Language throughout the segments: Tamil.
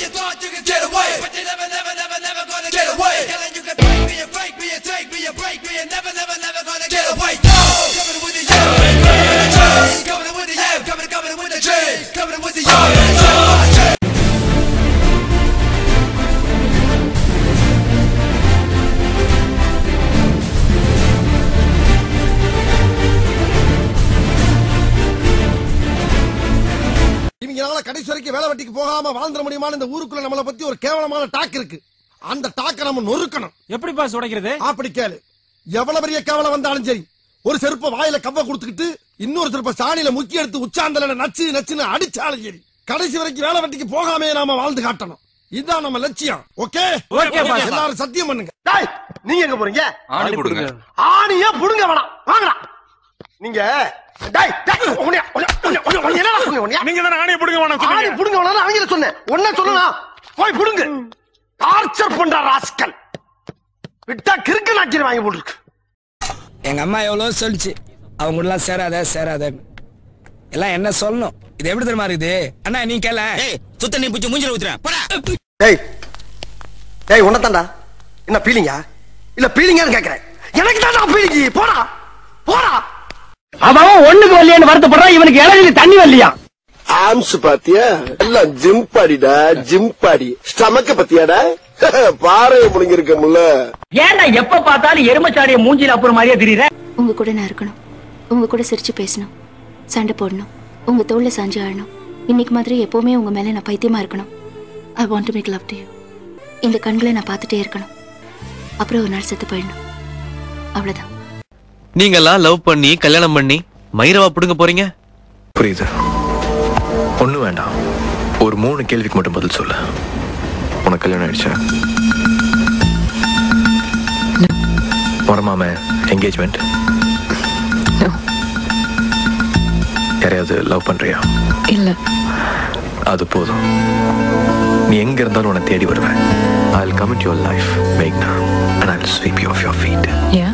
you thought you could get away, but you never gonna get away. Yelling you can break me and break me and take me and break me and never gonna get away. No, coming with the yell, coming with the yell, coming with the chain, coming with the yell. இவங்களால கடைசி வரைக்கும் வேலை வெட்டிக்கு போகாம வாழ்ந்துட முடியுமான இந்த ஊருக்குள்ள நம்மளை பத்தி ஒரு கேவலமான டாக் இருக்கு. அந்த டாக்கை நம்ம நொறுக்கணும். எப்படி பாஸ் உடைக்கிறது? அப்படி கேளு. எவ்வளவு பெரிய கேவலம் வந்தாலும் சரி, ஒரு செருப்ப வாயில கவ்வ கொடுத்துக்கிட்டு இன்னொரு செருப்ப சாணியில முக்கி எடுத்து உச்சாந்தல நச்சுன்னு அடிச்சாலும் சரி, கடைசி வரைக்கும் வேலை வெட்டிக்கு போகாமே நாம வாழ்ந்து காட்டணும். இதுதான் நம்ம லட்சியம். ஓகே ஓகே பாஸ், எல்லாரும் சத்தியம் பண்ணுங்க. நீங்க எங்க போறீங்க? ஆணி புடுங்க. ஆணியா புடுங்க வேணாம், வாங்கடா. நீங்க நீங்க தானே ஆணியை புடுங்க வேணாம் ஆணி புடுங்க வேணாம் அவங்க சொன்னேன். ஒன்ன சொல்லலாம், போய் புடுங்க. டார்ச்சர் பண்ற ராஸ்கல் விட்டா கிறுக்கு நாக்கி வாங்கி போட்டுருக்கு. எங்க அம்மா எவ்வளவு சொல்லிச்சு, அவங்க கூட எல்லாம் சேராத எல்லாம் என்ன சொல்லணும். இது எப்படி தெரியுமா இருக்குது அண்ணா? நீ கேள சுத்த நீ புடிச்சு மூஞ்சில ஊத்துறேன். டேய் உன்னதான்டா. என்ன பீலிங்கா இல்ல பீலிங்கான்னு கேக்குறேன். எனக்கு தான் பீலிங்கி. போடா. அவன் ஒண்ணுக்கு வரலையான்னு வருத்தப்படுறான். இவனுக்கு இளநிலை தண்ணி வரலையா? ஆம்ஸ் பாத்தியா? எல்லாம் ஜிம் பாடி ஸ்டமக்க பத்தியாடா? பாறைய முடிஞ்சிருக்கமுல்ல. ஏன்டா எப்ப பார்த்தாலும் எருமச்சாடிய மூஞ்சில அப்புறம் மாதிரியே தெரியுற? உங்க கூட நான் இருக்கணும், உங்க கூட சிரிச்சு பேசணும், சண்டை போடணும், உங்க தோல்ல சாஞ்சு ஆடணும். இன்னைக்கு மாதிரி எப்பவுமே உங்க மேல நான் பைத்தியமா இருக்கணும். I want to make love to you. இந்த கண்களை நான் பார்த்துட்டே இருக்கணும். அப்புறம் ஒரு நாள் செத்து போயிடணும். அவ்வளவுதான். நீங்கெல்லாம் லவ் பண்ணி கல்யாணம் பண்ணி மயிரவா புடுங்க போறீங்க? புரியுது. ஒண்ணு வேண்டாம், ஒரு 3 கேள்விக்கு மட்டும் பதில் சொல்லு. உனக்கு கல்யாணம் ஆயிடுச்சா? மரமாம என்கேஜ்மெண்ட்? யாரையாவது லவ் பண்றியா? இல்ல. அது போதும். நீ எங்க இருந்தாலும் உன்னை தேடி வருவேன். I'll come into your life, Meghna, and I'll sweep you off your feet. Yeah.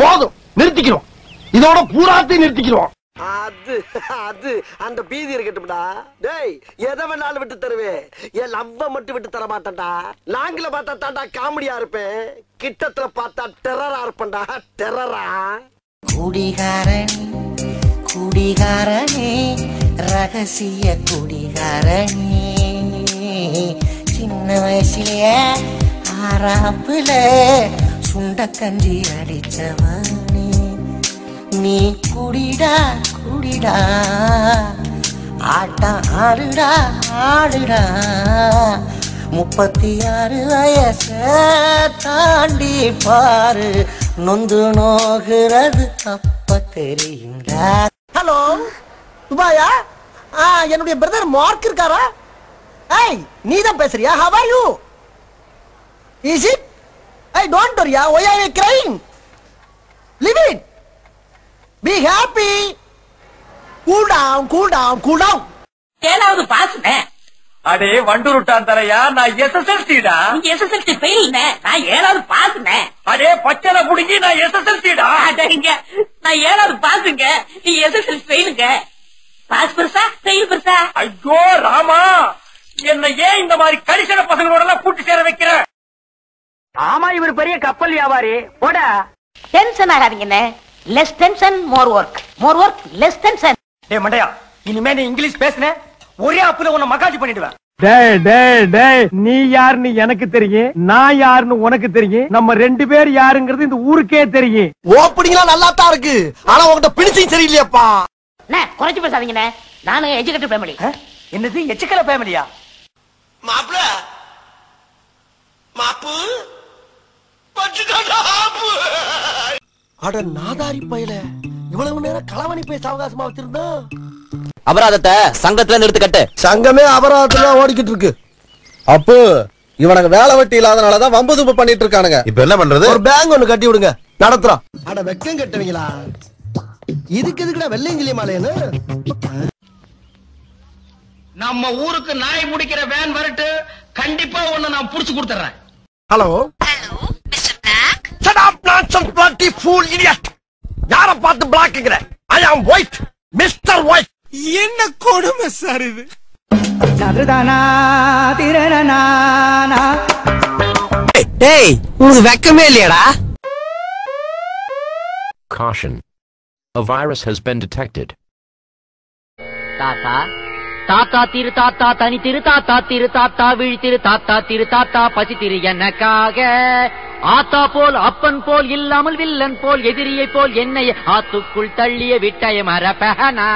போதும், நிறுத்திக்கிறோம். இதோட பூராத்தையும் நிறுத்திக்கிறோம். அது அந்த பீதி இருக்கட்டும்டா. டேய் எதை வேணாலும் விட்டு தருவேன், என் லவ்வ மட்டும் விட்டு தர மாட்டேன்டா. லாங்கில பார்த்தா தாண்டா காமெடியா இருப்பேன், கிட்டத்துல பார்த்தா டெரரா இருப்பேன்டா. டெரரா. குடிகாரனே ரகசிய குடிகாரனே, சின்ன வயசுலயே ஆறாப்புல சுண்டக்கஞ்சி அடிச்சவனே, நீ குடிடா ஆட்டம் ஆடுடா 36 வயச தாண்டி பாரு, நொந்து நோகிறது அப்ப தெரியும்டா. ஹலோ துபாயா? என்னுடைய பிரதர் மார்க் இருக்காரா? ஏய் நீதான் பேசுறியா? how are you? is it? I don't worry. Why are you crying? Live it. Be happy. Cool down. ஏழாவது பாஸ்னே. அடே வண்டூருட்டான் தரையா, நான் எஸ்எஸ்எல்சிடா. நீ எஸ்எஸ்எல்சி ஃபெயில்னே, நான் ஏழாவது பாஸ்னே. அடே பச்சனை புடிங்கி நான் எஸ்எஸ்எல்சிடா. அடங்க, நான் ஏழாவது பாஸ்ங்க, நீ எஸ்எஸ்எல்சி ஃபெயிலுங்க. பாஸ் பெருசா ஃபெயில் பெருசா? ஐயோ ராமா, என்ன ஏன் இந்த மாதிரி கரிசன பசங்களோட எல்லாம் கூட்டி சேர வைக்கிற? ஆமா, இவர் பெரிய கப்பல் வியாபாரி. போடா. டென்ஷன் ஆகாதீங்கண்ணே. Less tension more work less tension. டேய் மண்டையா, இனிமே நீ இங்கிலீஷ் பேசுன ஒரே அப்புல உன்னை மகாஜி பண்ணிடுவேன். டேய் நீ யாருன்னு எனக்கு தெரியும், நான் யாருன்னு உனக்கு தெரியும். நம்ம 2 பேர் யாருங்கிறது இந்த ஊருக்கே தெரியும். ஓப்பனிங்லாம் நல்லா தான் இருக்கு, ஆனா உன்கிட்ட பினிஷிங் சரியில்லையாப்பா. அண்ணே குறைச்சு பேசாதீங்கண்ணே, நானும் எஜுகேட்டட் ஃபேமிலி. என்னது எச்சுக்கல ஃபேமிலியா? மாப்பு அட நாதாரி பயல, இவ்வளவு நேரம் களவணி பேச அவகாசமா வச்சிருந்தா. அபராதத்தை சங்கத்துல நிறுத்து கட்டு. சங்கமே அபராதத்துல ஓடிக்கிட்டு இருக்கு. அப்போ இவனுக்கு வேலை வெட்டி இல்லாதனாலதான் வம்பு தும்பு பண்ணிட்டு இருக்கானுங்க. இப்ப என்ன பண்றது? ஒரு பேங்க் ஒண்ணு கட்டி விடுங்க, நடத்துறோம். அட வெக்கம் கட்டுவீங்களா? இதுக்கு எதுக்குடா வெள்ளையங்கிலி மாலையன்னு? நம்ம ஊருக்கு நாய் முடிக்கிற வேன் வரட்டு, கண்டிப்பா ஒண்ணு நான் புடிச்சு கொடுத்துறேன். Hello mister black. shut up nonsense bloody fool idiot. யார பார்த்து பிளாக்ங்கற? I am white, Mr. White. என்ன கொடுமை சார் இது? டேய் உனக்கு வெக்கமே இல்லையாடா? Caution. A virus has been detected. தாத்தா தாத்தா திரு தாத்தா தனி திரு தாத்தா திரு தாத்தா விழி திரு தாத்தா திரு தாத்தா பசி திரு எனக்காக ஆத்தா போல் அப்பன் போல் இல்லாமல் வில்லன் போல் எதிரியை போல் என்னை ஆத்துக்குள் தள்ளிய விட்டய மரபகனா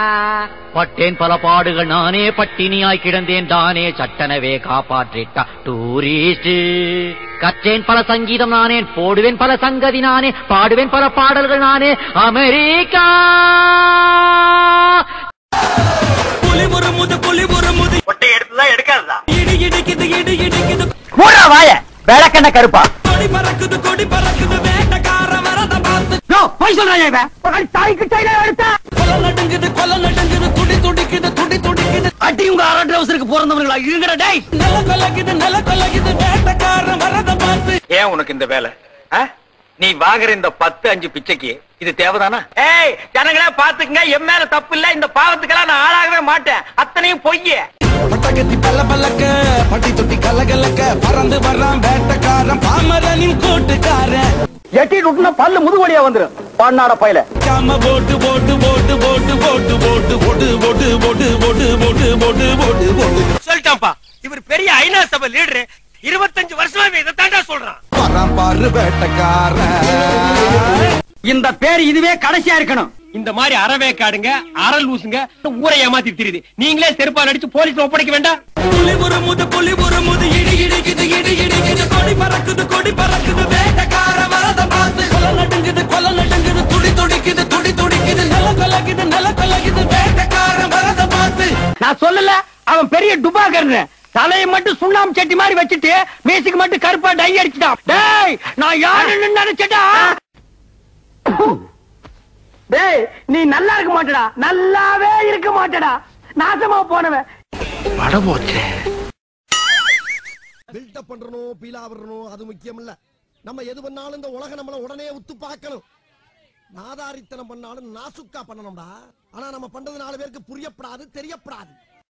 பட்டேன் பல பாடுகள் நானே பட்டினியாய் கிடந்தேன் தானே சட்டனவே காப்பாற்றிட்டா டூரிஸ்ட் கற்றேன் பல சங்கீதம் நானே போடுவேன் பல சங்கதி நானே பாடுவேன் பல பாடல்கள் நானே அமெரிக்கா ஒட்டை எடுத்துதான் எடுக்காதா மூடா வாய வேளக்கண்ண கருப்பா. போய் சொல்றாங்க இவன் தாய்க்கு டைல எடுத்தா அடி உங்க அரை ட்ரவுசருக்கு பிறந்தவங்களா இருங்கடா டேய். ஏன் உனக்கு இந்த வேலை? நீ வாங்குற இந்த 10-5 பிச்சைக்கு இது தேவைதானா? ஏய் ஜனங்களே பாத்துக்கங்க, என் மேல தப்பு இல்ல. இந்த பாவத்துக்கெல்லாம் நான் ஆளாகவே மாட்டேன். அத்தனையும் பொய்யே. பட்டகத்தி பல்ல பல்லக்க பட்டி தொட்டி கலகலக்க பறந்து வர்றான் வேட்டக்காரன் பாமரனின் கூட்டுக்காரன். எட்டி விட்டுனா பல்லு முதுவடியா வந்துரும் பாண்ணாட பையில. காம போட்டு போட்டு போட்டு போட்டு போட்டு போட்டு போட்டு போட்டு போட்டு போட்டு போட்டு போட்டு போட்டு போட்டு சொல்லிட்டான்ப்பா, இவர் பெரிய ஐநா சபை லீடரு. 25 வருஷமா இதை தாண்டா சொல்றான். வரான் பாரு வேட்டக்காரன். இந்த பேர் இதுவே கடைசியா இருக்கணும். இந்த மாதிரி அறவே காடுங்க அறல் லூசுங்க ஊரை ஏமாத்தி தெரியுது. நீங்களே செருப்பால் அடிச்சு போலீஸ்ல ஒப்படைக்க வேண்டாம். புலி ஒரு முது இடி இடிக்குது இடி இடிக்குது கொடி பறக்குது வேட்டக்கார வரத பார்த்து கொலை நடுங்குது துடி துடிக்குது நில கொலகுது வேட்டக்கார வரத பார்த்து. நான் சொல்லல அவன் பெரிய டுபாகர்னு. தலையை மட்டும் சுண்ணாம்பு சட்டி மாதிரி வச்சுட்டு மீசுக்கு மட்டும் கருப்பா டை அடிச்சுட்டான். டேய் நான் யாருன்னு நினைச்சடா. டேய் நீ நல்லா இருக்க மாட்டடா, நல்லாவே இருக்க மாட்டடா, நாசமா போனவன். படமோச்சே பில்டப் பண்றணும் பீலா வரணும் அது முக்கியம் இல்ல. நம்ம எது பண்ணாலும் இந்த உலக நம்மள உடனே உத்து பார்க்கணும். நாதாரித்தனம் பண்ணாலும் நாசுக்கா பண்ணணும்டா. ஆனா நம்ம பண்றது 4 பேருக்கு புரியப்படாது தெரியப்படாது.